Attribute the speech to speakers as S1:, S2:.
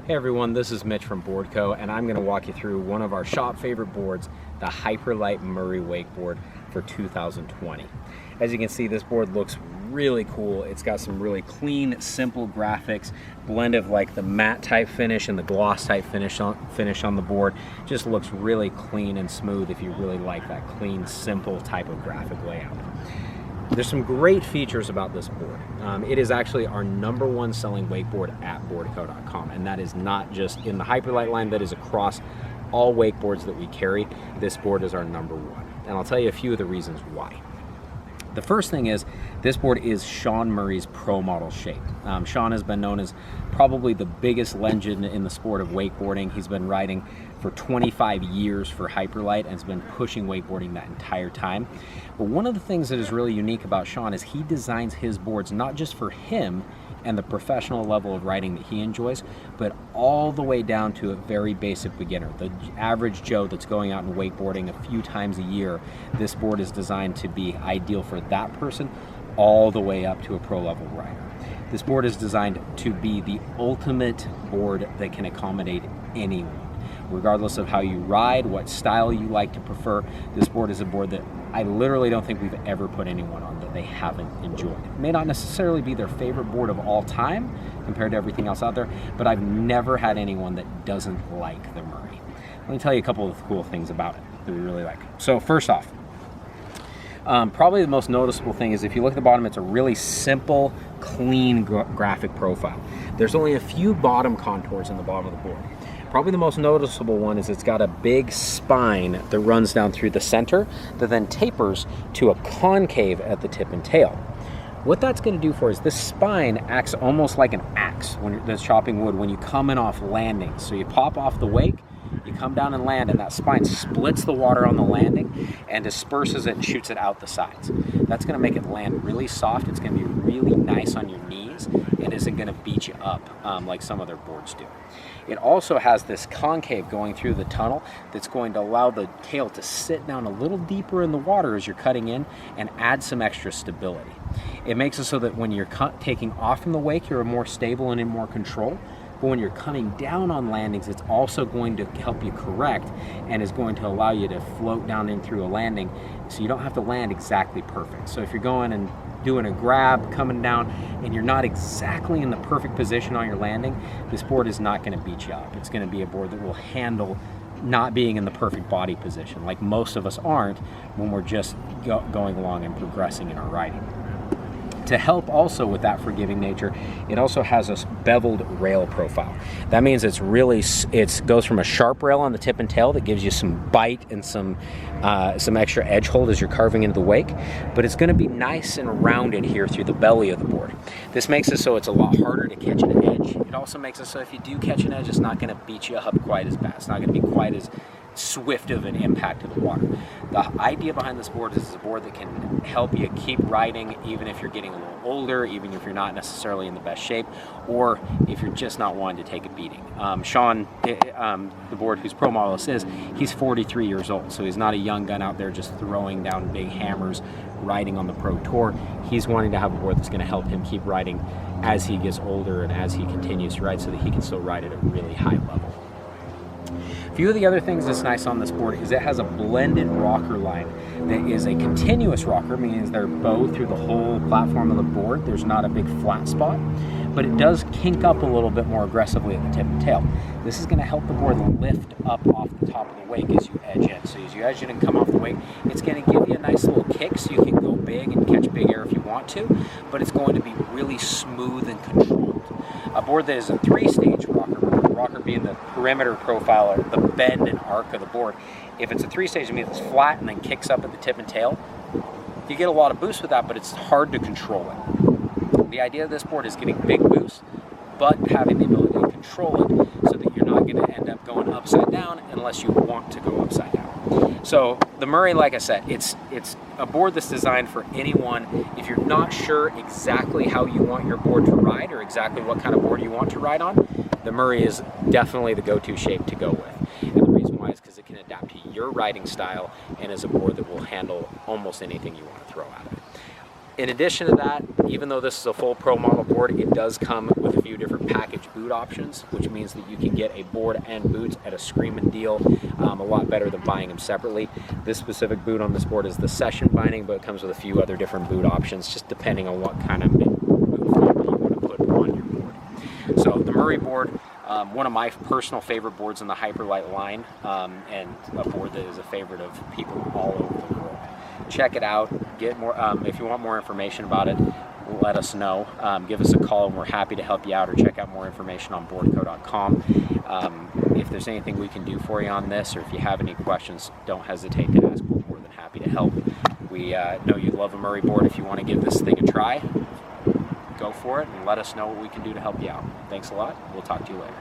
S1: Hey everyone, this is Mitch from BoardCo, and I'm going to walk you through one of our shop favorite boards, the Hyperlite Murray Wakeboard for 2020. As you can see, this board looks really cool. It's got some really clean, simple graphics, blend of like the matte type finish and the gloss type finish on the board. Just looks really clean and smooth if you really like that clean, simple type of graphic layout. There's some great features about this board. It is actually our #1 selling wakeboard at BoardCo.com, and that is not just in the Hyperlite line, that is across all wakeboards that we carry. This board is our #1, and I'll tell you a few of the reasons why. The first thing is, this board is Shaun Murray's pro model shape. Shaun has been known as probably the biggest legend in the sport of wakeboarding. He's been riding for 25 years for Hyperlite and has been pushing wakeboarding that entire time. But one of the things that is really unique about Shaun is he designs his boards not just for him and the professional level of riding that he enjoys, but all the way down to a very basic beginner. The average Joe that's going out and wakeboarding a few times a year, this board is designed to be ideal for that person all the way up to a pro level rider. This board is designed to be the ultimate board that can accommodate anyone. Regardless of how you ride, what style you like to prefer, this board is a board that I literally don't think we've ever put anyone on that they haven't enjoyed. It may not necessarily be their favorite board of all time compared to everything else out there, but I've never had anyone that doesn't like the Murray. Let me tell you a couple of cool things about it that we really like. So first off, probably the most noticeable thing is if you look at the bottom, it's a really simple, clean graphic profile. There's only a few bottom contours in the bottom of the board. Probably the most noticeable one is it's got a big spine that runs down through the center that then tapers to a concave at the tip and tail. What that's going to do for is this spine acts almost like an axe when that's chopping wood when you come in off landing. So you pop off the wake, you come down and land, and that spine splits the water on the landing and disperses it and shoots it out the sides. That's going to make it land really soft. It's going to be really nice on your knees and isn't going to beat you up like some other boards do. It also has this concave going through the tunnel that's going to allow the tail to sit down a little deeper in the water as you're cutting in and add some extra stability. It makes it so that when you're taking off from the wake, you're more stable and in more control. But when you're cutting down on landings, it's also going to help you correct and is going to allow you to float down in through a landing so you don't have to land exactly perfect. So if you're going and doing a grab, coming down, and you're not exactly in the perfect position on your landing, this board is not going to beat you up. It's going to be a board that will handle not being in the perfect body position, like most of us aren't when we're just going along and progressing in our riding. To help also with that forgiving nature, it also has a beveled rail profile. That means it goes from a sharp rail on the tip and tail that gives you some bite and some extra edge hold as you're carving into the wake, but it's going to be nice and rounded here through the belly of the board. This makes it so it's a lot harder to catch an edge. It also makes it so if you do catch an edge, it's not going to beat you up quite as bad. It's not going to be quite as swift of an impact to the water. The idea behind this board is it's a board that can help you keep riding even if you're getting a little older, even if you're not necessarily in the best shape, or if you're just not wanting to take a beating. Shaun, the board whose pro model this is, he's 43 years old, so he's not a young gun out there just throwing down big hammers, riding on the pro tour. He's wanting to have a board that's going to help him keep riding as he gets older and as he continues to ride so that he can still ride at a really high level. A few of the other things that's nice on this board is it has a blended rocker line that is a continuous rocker, meaning they're bowed through the whole platform of the board. There's not a big flat spot, but it does kink up a little bit more aggressively at the tip and tail. This is going to help the board lift up off the top of the wake as you edge in. So as you edge in and come off the wake, it's going to give you a nice little kick so you can go big and catch big air if you want to, but it's going to be really smooth and controlled. A board that is a 3-stage rocker being the perimeter profile or the bend and arc of the board. If it's a 3-stage, it means it's flat and then kicks up at the tip and tail. You get a lot of boost with that, but it's hard to control it. The idea of this board is getting big boost, but having the ability to control it so that you're not going to end up going upside down unless you want to go upside down. So the Murray, like I said, it's a board that's designed for anyone. If you're not sure exactly how you want your board to ride or exactly what kind of board you want to ride on, the Murray is definitely the go-to shape to go with. And the reason why is because it can adapt to your riding style and is a board that will handle almost anything you want to throw at it. In addition to that, even though this is a full pro model board, it does come with a few different package boot options, which means that you can get a board and boots at a screaming deal, a lot better than buying them separately. This specific boot on this board is the session binding, but it comes with a few other different boot options, just depending on what kind of boot family you want to put on your board. So the Murray board, one of my personal favorite boards in the Hyperlite line, and a board that is a favorite of people all over the world. Check it out. Get more. If you want more information about it, let us know. Give us a call, and we're happy to help you out. Or check out more information on BoardCo.com. If there's anything we can do for you on this, or if you have any questions, don't hesitate to ask. We're more than happy to help. We know you love a Murray board. If you want to give this thing a try, go for it, and let us know what we can do to help you out. Thanks a lot. We'll talk to you later.